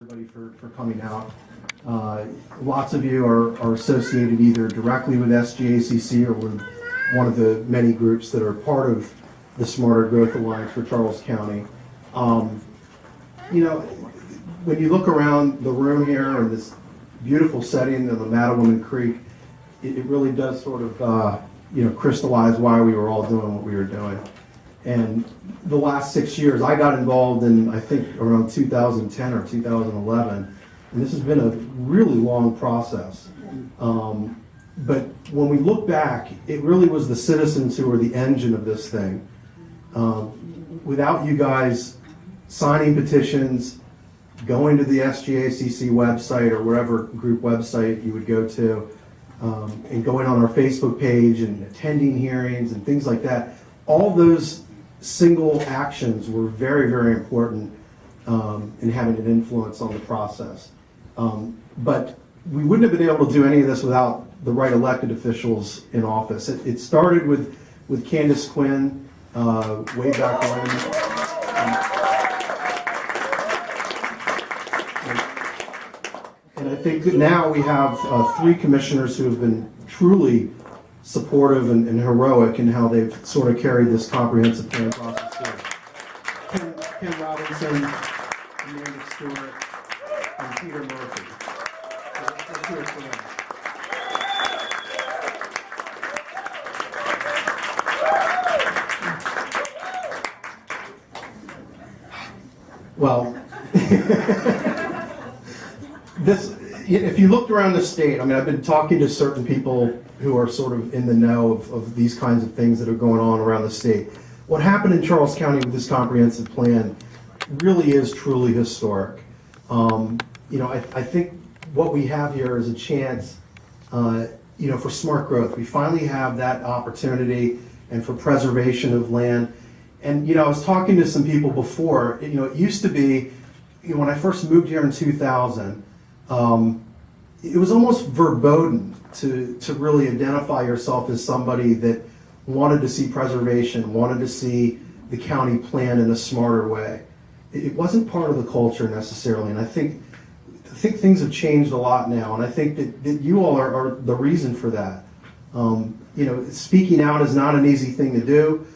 Everybody for coming out. Lots of you are associated either directly with SGACC or with one of the many groups that are part of the Smarter Growth Alliance for Charles County. You know, when you look around the room here in this beautiful setting of the Mattawoman Creek, it really does sort of crystallize why we were all doing what we were doing. And the last 6 years, I got involved in, I think, around 2010 or 2011, and this has been a really long process. But when we look back, it really was the citizens who were the engine of this thing. Without you guys signing petitions, going to the SGACC website or wherever group website you would go to, and going on our Facebook page and attending hearings and things like that, all those single actions were very, very important in having an influence on the process. But we wouldn't have been able to do any of this without the right elected officials in office. It started with Candace Quinn way back when. And I think that now we have 3 commissioners who have been truly supportive and heroic in how they've sort of carried this comprehensive plan process through. Ken Robinson, Amanda Stewart, and Peter Murphy. Let's hear it for them. Well, if you looked around the state, I mean, I've been talking to certain people who are sort of in the know of these kinds of things that are going on around the state. What happened in Charles County with this comprehensive plan really is truly historic. I think what we have here is a chance, for smart growth. We finally have that opportunity, and for preservation of land. And I was talking to some people before. It used to be, when I first moved here in 2000. It was almost verboten to really identify yourself as somebody that wanted to see preservation, wanted to see the county plan in a smarter way. It wasn't part of the culture necessarily, and I think things have changed a lot now, and I think that you all are the reason for that. Speaking out is not an easy thing to do.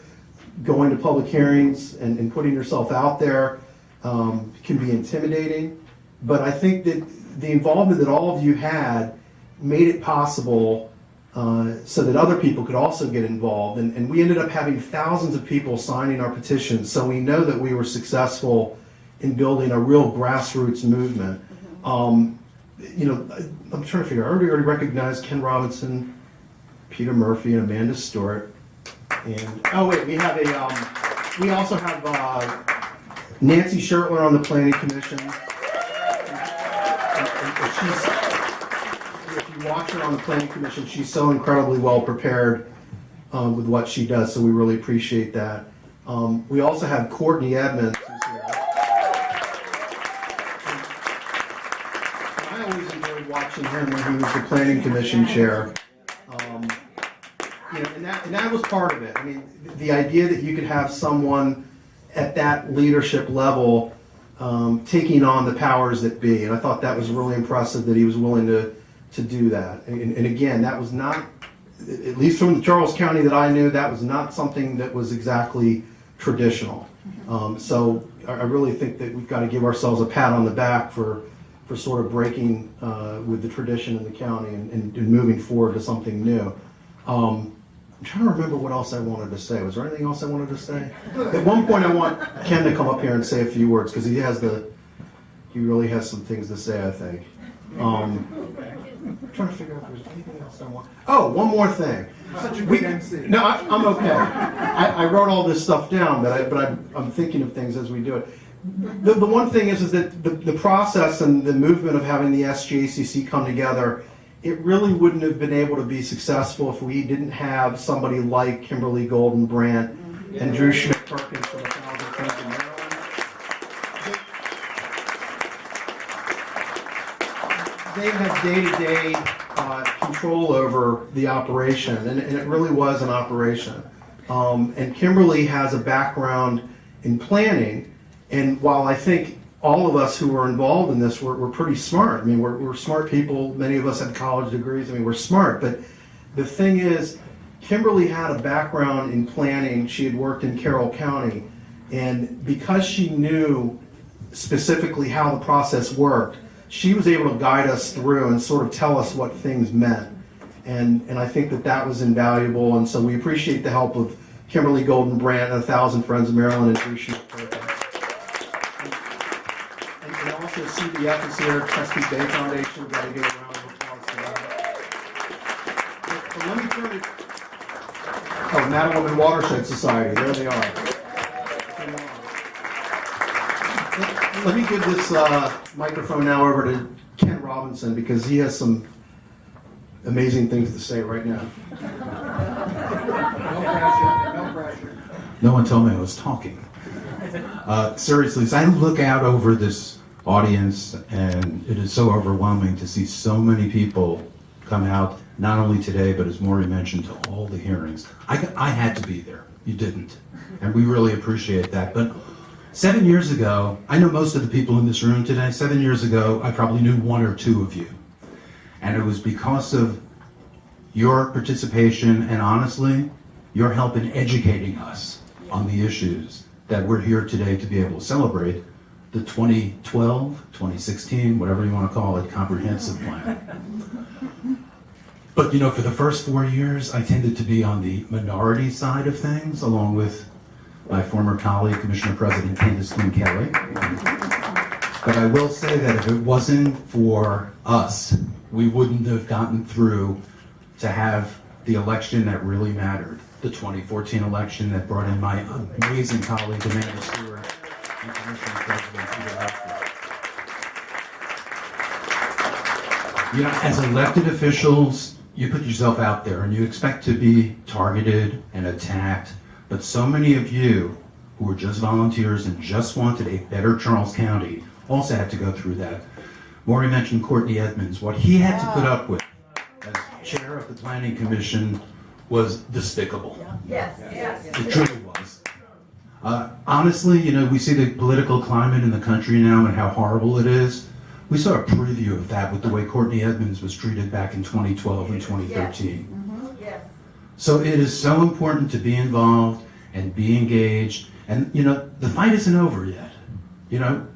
Going to public hearings and putting yourself out there can be intimidating, but I think that the involvement that all of you had made it possible so that other people could also get involved. And we ended up having thousands of people signing our petitions, so we know that we were successful in building a real grassroots movement. I'm trying to figure out, I already recognized Ken Robinson, Peter Murphy, and Amanda Stewart. And, oh wait, we also have Nancy Schertler on the Planning Commission. If you watch her on the Planning Commission, she's so incredibly well prepared with what she does, so we really appreciate that. We also have Courtney Edmonds, who's here. I always enjoyed watching him when he was the Planning Commission chair. And that was part of it. I mean, the idea that you could have someone at that leadership level taking on the powers that be, and I thought that was really impressive that he was willing to do that. And again, that was not, at least from the Charles County that I knew, that was not something that was exactly traditional. So I really think that we've got to give ourselves a pat on the back for sort of breaking with the tradition in the county and moving forward to something new. I'm trying to remember what else I wanted to say. Was there anything else I wanted to say? At one point, I want Ken to come up here and say a few words because he really has some things to say, I think. I'm trying to figure out if there's anything else I want. Oh, one more thing. Such a good MC. No, I'm okay. I wrote all this stuff down, but I'm thinking of things as we do it. The one thing is that the process and the movement of having the SGACC come together, it really wouldn't have been able to be successful if we didn't have somebody like Kimberly Golden Brandt and Drew Schmidt Perkins from the Thousand Friends of Maryland. They have day-to-day control over the operation, and it really was an operation. And Kimberly has a background in planning, and while I think all of us who were involved in this were pretty smart. I mean, we're smart people. Many of us had college degrees. I mean, we're smart. But the thing is, Kimberly had a background in planning. She had worked in Carroll County. And because she knew specifically how the process worked, she was able to guide us through and sort of tell us what things meant. And I think that was invaluable. And so we appreciate the help of Kimberly Golden Brandt and 1,000 Friends of Maryland and Appreciate Purpose. And also CBF is here, Chesapeake Bay Foundation. Got to give a round of applause for that. But let me turn it. Oh, Mattawoman Watershed Society. There they are. Let me give this microphone now over to Ken Robinson because he has some amazing things to say right now. No pressure. No one told me I was talking. Seriously, so I look out over this audience and it is so overwhelming to see so many people come out, not only today, but as Maury mentioned, to all the hearings. I had to be there. You didn't. And we really appreciate that. But 7 years ago, I know most of the people in this room today. 7 years ago, I probably knew one or two of you. And it was because of your participation and honestly, your help in educating us on the issues that we're here today to be able to celebrate the 2012, 2016, whatever you want to call it, comprehensive plan. But you know, for the first 4 years, I tended to be on the minority side of things, along with my former colleague, Commissioner President Candace Quinn Kelly. But I will say that if it wasn't for us, we wouldn't have gotten through to have the election that really mattered. The 2014 election that brought in my amazing colleague, Amanda Stewart, and Commissioner President Peter Alford. You know, as elected officials, you put yourself out there and you expect to be targeted and attacked. But so many of you who were just volunteers and just wanted a better Charles County also had to go through that. Maury mentioned Courtney Edmonds. What he had to put up with as chair of the Planning Commission was despicable. Yes. It truly was. Honestly, you know, we see the political climate in the country now and how horrible it is. We saw a preview of that with the way Courtney Edmonds was treated back in 2012 and 2013. Yes. So it is so important to be involved and be engaged. And, you know, the fight isn't over yet. You know,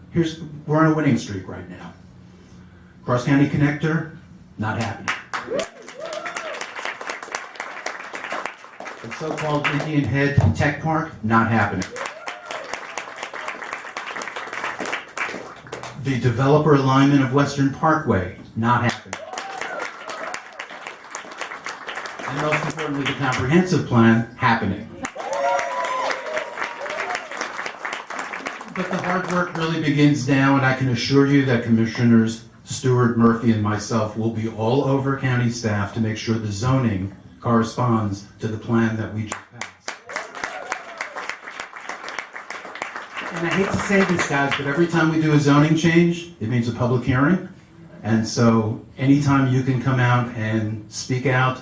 we're on a winning streak right now. Cross County Connector, not happening. The so-called Indian Head Tech Park, not happening. The developer alignment of Western Parkway, not happening. And most importantly, the comprehensive plan, happening. But the hard work really begins now, and I can assure you that Commissioners Stewart, Murphy, and myself will be all over county staff to make sure the zoning corresponds to the plan that we just passed. And I hate to say this, guys, but every time we do a zoning change, it means a public hearing. And so anytime you can come out and speak out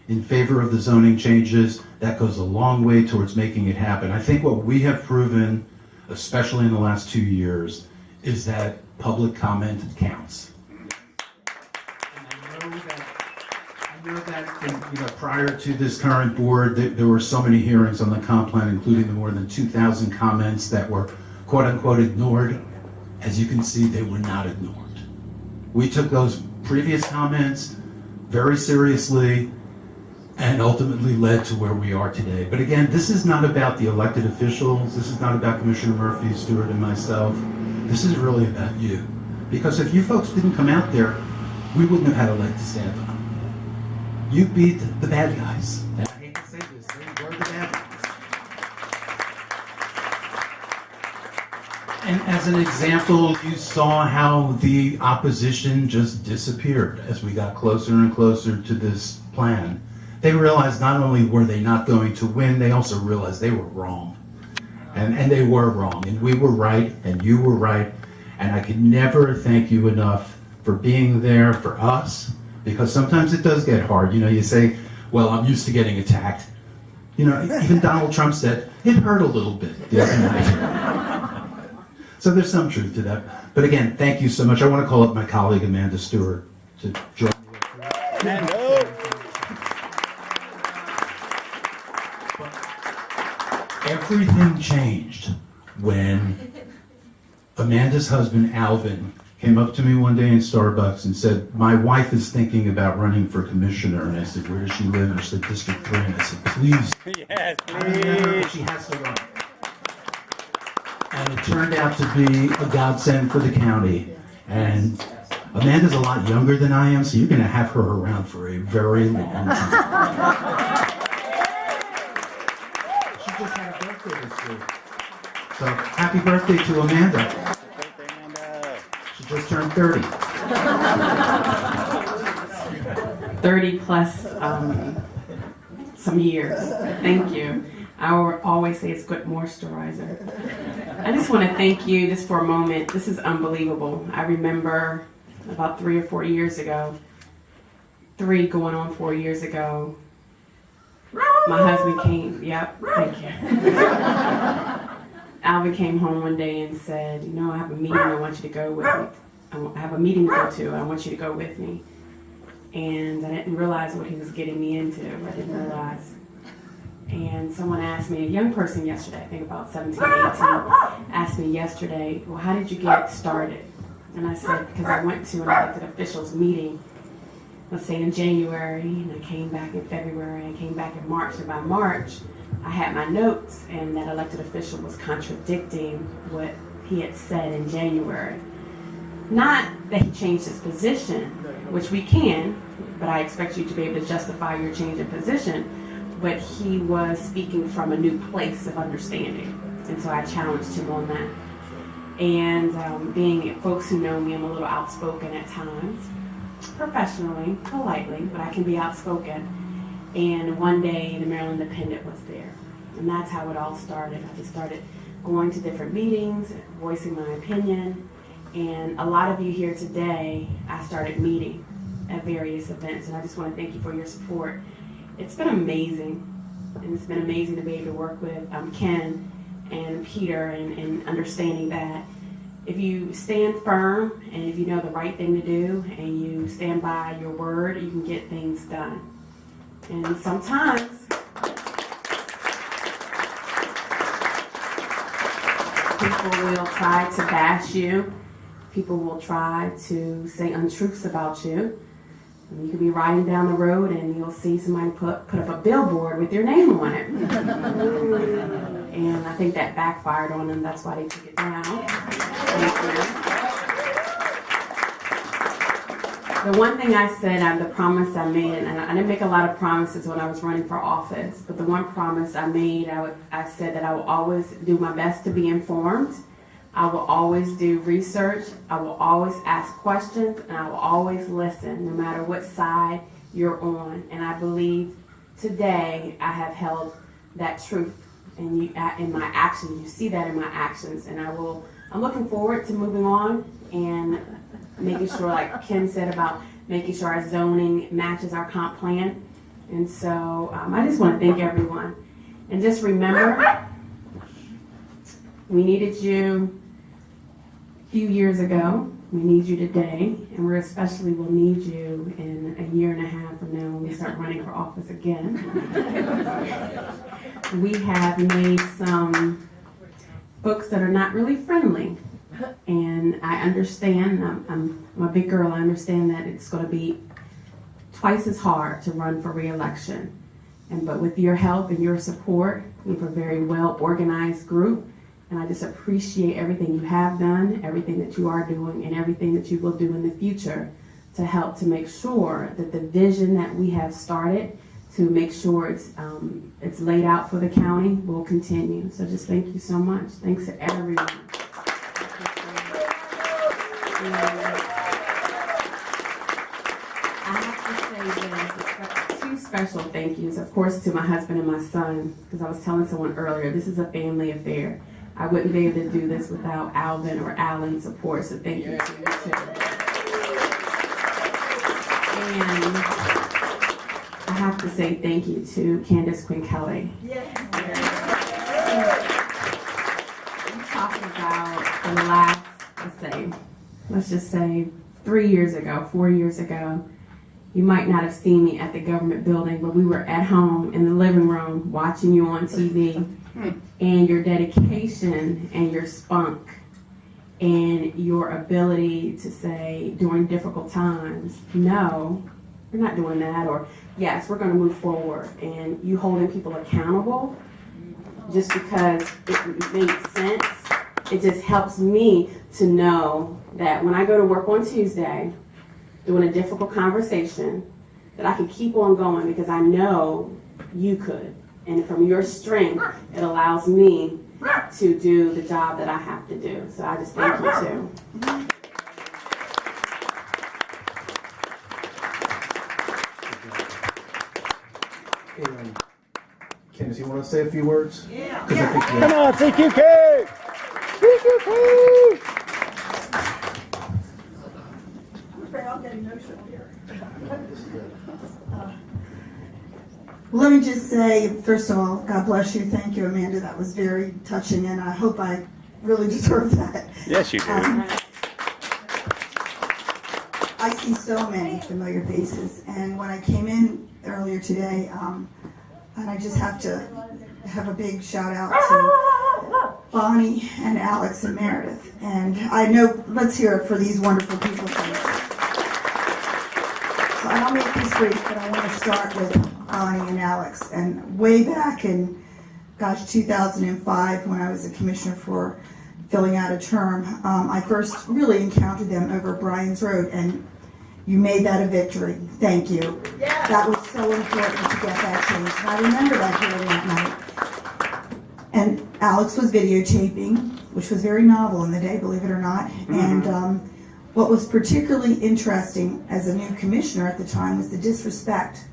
in favor of the zoning changes, that goes a long way towards making it happen. I think what we have proven, especially in the last 2 years, is that public comment counts. And I know that prior to this current board, there were so many hearings on the comp plan, including the more than 2,000 comments that were quote-unquote ignored. As you can see, they were not ignored. We took those previous comments very seriously and ultimately led to where we are today. But again, this is not about the elected officials. This is not about Commissioner Murphy, Stewart, and myself. This is really about you. Because if you folks didn't come out there, we wouldn't have had a leg to stand on. You beat the bad guys. And I hate to say this, they were the bad guys. And as an example, you saw how the opposition just disappeared as we got closer and closer to this plan. They realized not only were they not going to win, they also realized they were wrong. And they were wrong, and we were right, and you were right. And I can never thank you enough for being there for us, because sometimes it does get hard. You know, you say, well, I'm used to getting attacked. You know, even Donald Trump said, it hurt a little bit the other night. So there's some truth to that. But again, thank you so much. I want to call up my colleague Amanda Stewart to join me. Everything changed when Amanda's husband, Alvin, came up to me one day in Starbucks and said, my wife is thinking about running for commissioner. And I said, where does she live? And she said, District 3. And I said, please. Yes, She has to run. And it turned out to be a godsend for the county. And Amanda's a lot younger than I am, so you're going to have her around for a very long time. She just had a birthday this week. So happy birthday to Amanda. She just turned 30. 30 plus some years. Thank you. I always say it's good moisturizer. I just want to thank you just for a moment. This is unbelievable. I remember about 3 or 4 years ago, 3 going on 4 years ago, my husband came, yep, thank you. Alvin came home one day and said, you know, I have a meeting I want you to go with me. I have a meeting to go to, I want you to go with me. And I didn't realize what he was getting me into. I didn't realize. And someone asked me, a young person yesterday, I think about 17, 18, asked me yesterday, well, how did you get started? And I said, because I went to an elected officials meeting, let's say in January, and I came back in February, and I came back in March, and by March, I had my notes, and that elected official was contradicting what he had said in January. Not that he changed his position, which we can, but I expect you to be able to justify your change in position, but he was speaking from a new place of understanding. And so I challenged him on that. And being folks who know me, I'm a little outspoken at times, professionally, politely, but I can be outspoken. And one day the Maryland Independent was there. And that's how it all started. I just started going to different meetings, voicing my opinion. And a lot of you here today, I started meeting at various events. And I just want to thank you for your support. It's been amazing. And it's been amazing to be able to work with Ken and Peter and understanding that if you stand firm and if you know the right thing to do and you stand by your word, you can get things done. And sometimes people will try to bash you. People will try to say untruths about you. You could be riding down the road and you'll see somebody put up a billboard with your name on it. And I think that backfired on them. That's why they took it down. The one thing I said, the promise I made, and I didn't make a lot of promises when I was running for office, but the one promise I made, I said that I will always do my best to be informed. I will always do research, I will always ask questions, and I will always listen, no matter what side you're on. And I believe today I have held that truth in my actions. You see that in my actions. And I'm looking forward to moving on and making sure, like Ken said, about making sure our zoning matches our comp plan. And so I just want to thank everyone. And just remember, we needed you few years ago, we need you today, and we especially will need you in a year and a half from now when we start running for office again. We have made some folks that are not really friendly, and I understand, I'm a big girl, I understand that it's going to be twice as hard to run for re-election. But with your help and your support, we have a very well organized group. And I just appreciate everything you have done, everything that you are doing, and everything that you will do in the future to help to make sure that the vision that we have started to make sure it's laid out for the county will continue. So just thank you so much. Thanks to everyone. I have to say this, two special thank yous, of course, to my husband and my son, because I was telling someone earlier, this is a family affair. I wouldn't be able to do this without Alvin or Alan's support, so thank you to you too. And I have to say thank you to Candace Quinn Kelly. Yes. We talked about for the last let's just say 3 years ago, 4 years ago, you might not have seen me at the government building, but we were at home in the living room watching you on TV, and your dedication and your spunk and your ability to say during difficult times, no, we're not doing that, or yes, we're going to move forward, and you holding people accountable just because it makes sense. It just helps me to know that when I go to work on Tuesday, doing a difficult conversation, that I can keep on going because I know you could. And from your strength, it allows me to do the job that I have to do. So I just thank you too. And Candace, you want to say a few words? Yeah. Come on, CQK! CQK! I'll get emotional here. Let me just say, first of all, God bless you. Thank you, Amanda. That was very touching, and I hope I really deserve that. Yes, you do. I see so many familiar faces, and when I came in earlier today, and I just have to have a big shout out to Bonnie and Alex and Meredith. And I know, let's hear it for these wonderful people. So I'll make this brief, but I want to start with Bonnie and Alex. And way back in, 2005, when I was a commissioner for filling out a term, I first really encountered them over Bryan's Road, and you made that a victory. Thank you. Yeah. That was so important to get that changed. And I remember that hearing that night. And Alex was videotaping, which was very novel in the day, believe it or not. Mm-hmm. And what was particularly interesting as a new commissioner at the time was the disrespect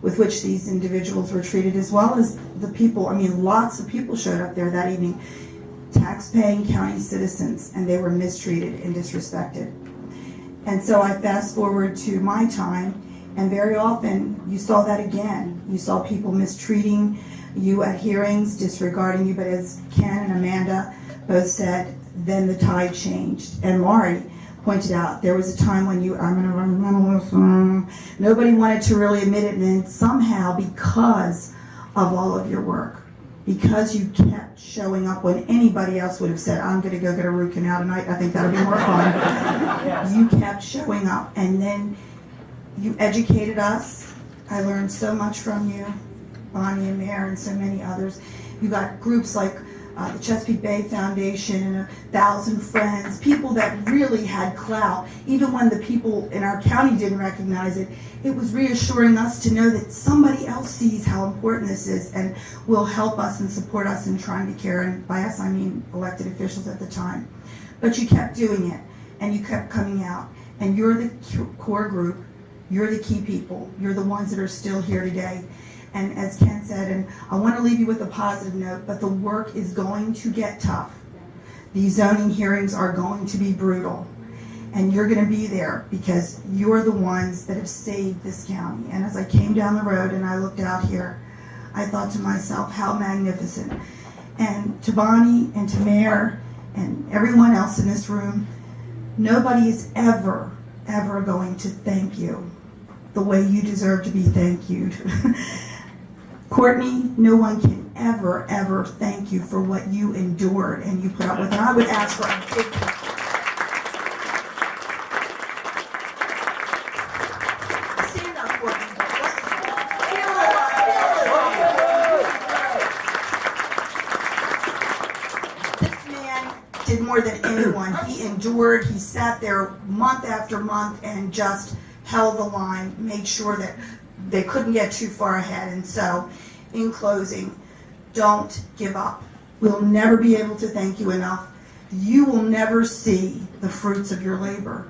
with which these individuals were treated, as well as the people. I mean, lots of people showed up there that evening, tax-paying county citizens, and they were mistreated and disrespected. And so I fast forward to my time, and very often you saw that again. You saw people mistreating you at hearings, disregarding you, but as Ken and Amanda both said, then the tide changed. And Laurie pointed out there was a time when nobody wanted to really admit it, and then somehow, because of all of your work, because you kept showing up when anybody else would have said, I'm going to go get a root canal tonight, I think that'll be more fun. Yes. You kept showing up, and then you educated us. I learned so much from you, Bonnie and Mayor, and so many others. You got groups like the Chesapeake Bay Foundation and 1,000 Friends, people that really had clout. Even when the people in our county didn't recognize it, it was reassuring us to know that somebody else sees how important this is and will help us and support us in trying to care. And by us, I mean elected officials at the time. But you kept doing it, and you kept coming out. And you're the core group. You're the key people. You're the ones that are still here today. And as Ken said, and I want to leave you with a positive note, but the work is going to get tough. These zoning hearings are going to be brutal. And you're going to be there because you're the ones that have saved this county. And as I came down the road and I looked out here, I thought to myself, how magnificent. And to Bonnie and to Mayor and everyone else in this room, nobody is ever going to thank you the way you deserve to be thanked you. Courtney, no one can ever thank you for what you endured and you put up with. And I would ask for a big stand up, Courtney. This man did more than anyone. He endured. He sat there month after month and just held the line, made sure that they couldn't get too far ahead. And so, in closing, don't give up. We'll never be able to thank you enough. You will never see the fruits of your labor.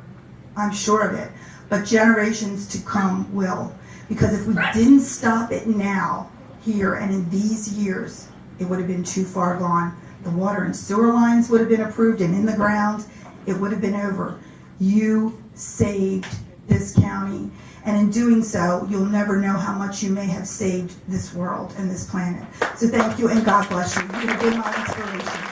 I'm sure of it. But generations to come will. Because if we didn't stop it now, here, and in these years, it would have been too far gone. The water and sewer lines would have been approved and in the ground. It would have been over. You saved this county. And in doing so, you'll never know how much you may have saved this world and this planet. So thank you, and God bless you. You're going to be my inspiration.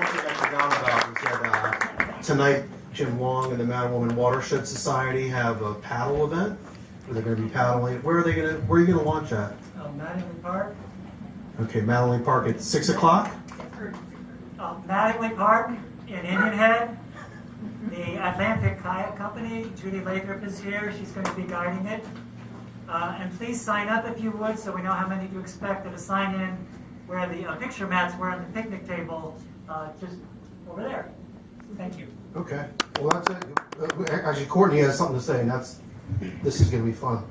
one thing I forgot about was that tonight Jim Wong and the Mattawoman Watershed Society have a paddle event where they're going to be paddling. Where are you going to launch at? Mattingly Park. Okay, Mattingly Park at 6 o'clock. Mattingly Park in Indian Head. The Atlantic Kayak Company, Judy Lathrop is here. She's going to be guiding it. And please sign up if you would, so we know how many to expect. And to sign in where the picture mats were on the picnic table, just over there. Thank you. Okay. Well, that's it. Actually, Courtney has something to say, and this is going to be fun.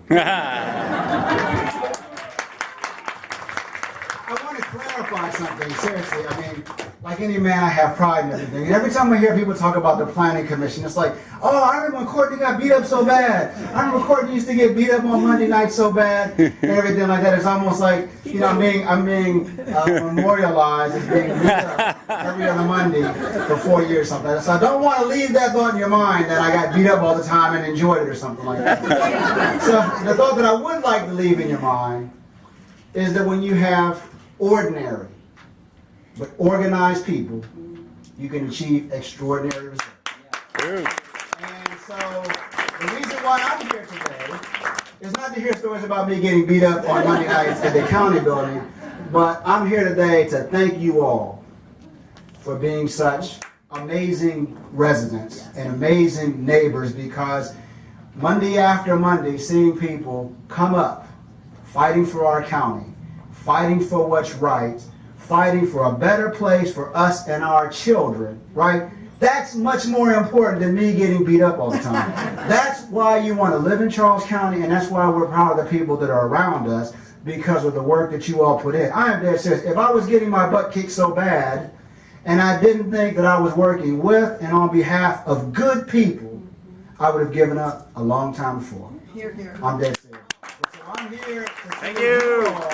I want to clarify something, seriously. I mean, like any man, I have pride in everything. And every time I hear people talk about the planning commission, it's like, oh, I remember when Courtney got beat up so bad. I remember Courtney used to get beat up on Monday night so bad, and everything like that. It's almost like, you know, I'm being memorialized as being beat up every other Monday for 4 years, something like that. So I don't want to leave that thought in your mind that I got beat up all the time and enjoyed it or something like that. So the thought that I would like to leave in your mind is that when you have ordinary but organized people, you can achieve extraordinary results. And so the reason why I'm here today is not to hear stories about me getting beat up on Monday nights at the county building, but I'm here today to thank you all for being such amazing residents and amazing neighbors, because Monday after Monday, seeing people come up fighting for our county, fighting for what's right, fighting for a better place for us and our children, right? That's much more important than me getting beat up all the time. That's why you want to live in Charles County, and that's why we're proud of the people that are around us, because of the work that you all put in. I am dead serious. If I was getting my butt kicked so bad, and I didn't think that I was working with and on behalf of good people, I would have given up a long time before. Here, here. I'm dead serious. So I'm here to Thank thank you. all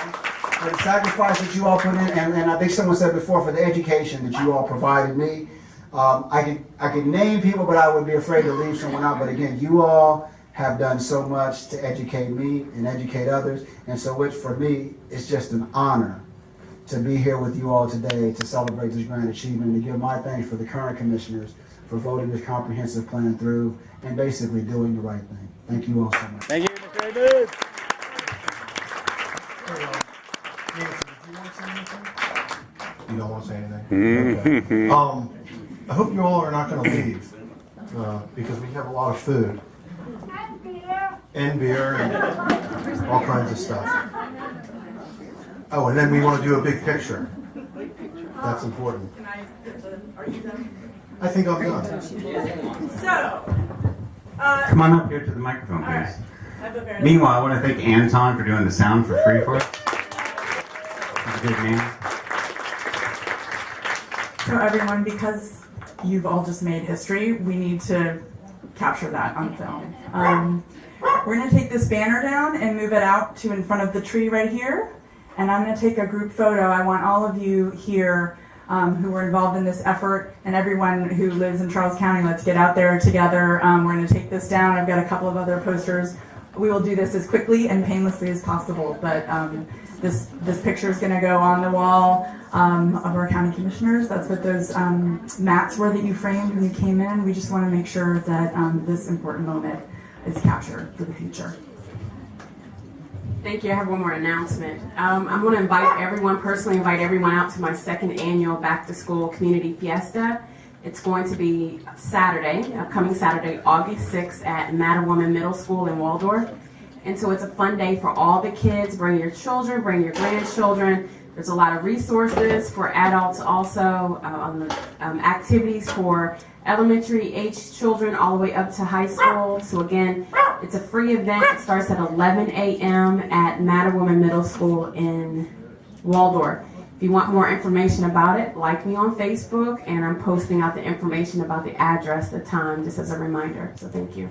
for the sacrifice that you all put in, and I think someone said before, for the education that you all provided me. I could name people, but I would be afraid to leave someone out. But again, you all have done so much to educate me and educate others, and so which for me, it's just an honor to be here with you all today to celebrate this grand achievement, and to give my thanks for the current commissioners for voting this comprehensive plan through and basically doing the right thing. Thank you all so much. Thank you, Mr. David. Nancy, did you want to say anything? You don't want to say anything? Okay. I hope you all are not going to leave, because we have a lot of food. And beer and all kinds of stuff. Oh, and then we want to do a big picture. That's important. Are you done? I think I'm done. So, Come on up here to the microphone, all right. please. I have a very Meanwhile, I want to thank Anton for doing the sound for free for us. He's a good man. So everyone, because you've all just made history, we need to capture that on film. We're going to take this banner down and move it out to in front of the tree right here. And I'm going to take a group photo. I want all of you here who were involved in this effort, and everyone who lives in Charles County, let's get out there together. We're going to take this down. I've got a couple of other posters. We will do this as quickly and painlessly as possible, but this picture is going to go on the wall of our county commissioners. That's what those mats were that you framed when you came in. We just want to make sure that this important moment is captured for the future. Thank you. I have one more announcement. I'm going to personally invite everyone out to my second annual Back to School Community Fiesta. It's going to be upcoming Saturday, August 6th at Mattawoman Middle School in Waldorf. And so it's a fun day for all the kids. Bring your children, bring your grandchildren. There's a lot of resources for adults also, activities for elementary age children all the way up to high school. So again, it's a free event. It starts at 11 a.m. at Mattawoman Middle School in Waldorf. If you want more information about it, like me on Facebook, and I'm posting out the information about the address, the time, just as a reminder. So thank you.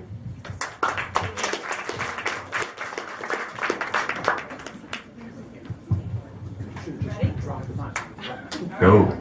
Go.